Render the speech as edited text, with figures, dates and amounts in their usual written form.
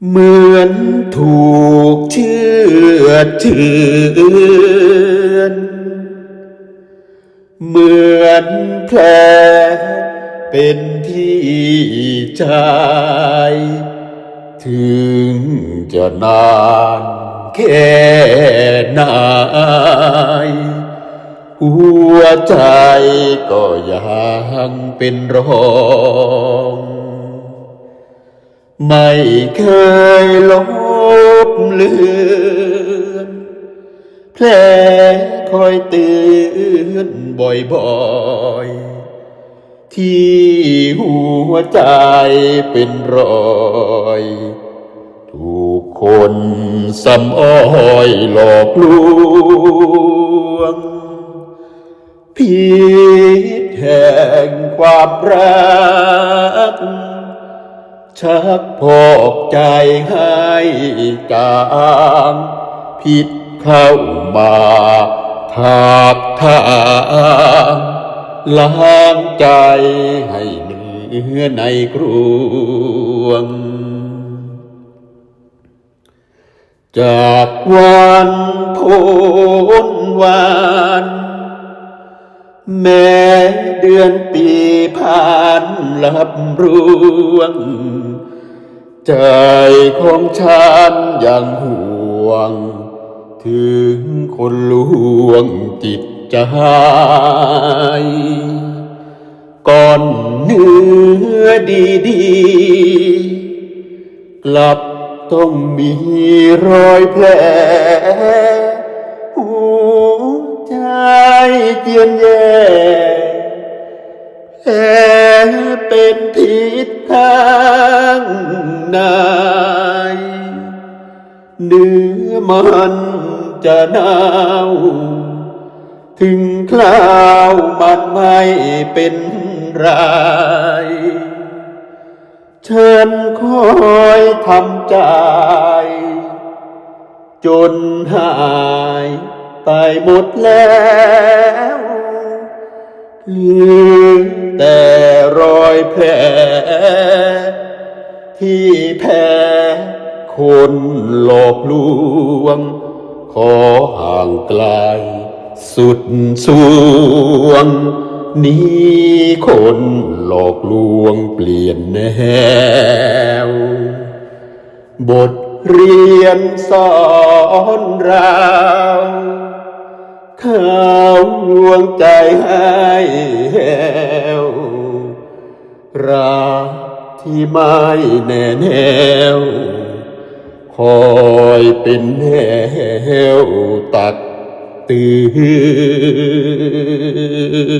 เหมือนถูกเชือดเฉือนเหมือนแผลเป็นที่ใจถึงจะนานแค่ไหนหัวใจก็ยังเป็นรองไม่เคยลบเลือนแผลคอยเตือนบ่อยๆที่หัวใจเป็นรอยถูกคนซ้ำอ้อยหลอกลวงพิษแห่งความรักชักพอกใจให้จางพิษเข้ามาถากทางล้างใจให้เนื้อในกรวงจากวันพ้นวันแม้เดือนปีผ่านลับร่วงใจของฉันยังห่วงถึงคนลวงจิตใจก่อนเนื้อดีๆกลับต้องมีรอยแผลหัวใจเจียนแย่แผลเป็นพิษข้างในเนื้อมันจะหนาวถึงคราวมันไม่เป็นไรฉันคอยทำใจจนหายไปหมดแล้วเหลือแต่รอยแผลที่แพ้คนหลอกลวงขอห่างไกลสุดสวงนี้คนหลอกลวงเปลี่ยนแนวบทเรียนสอนเราเขาลวงใจให้แห้วรักที่ไม่แน่แนวคอยเป็นแนวตักเตือน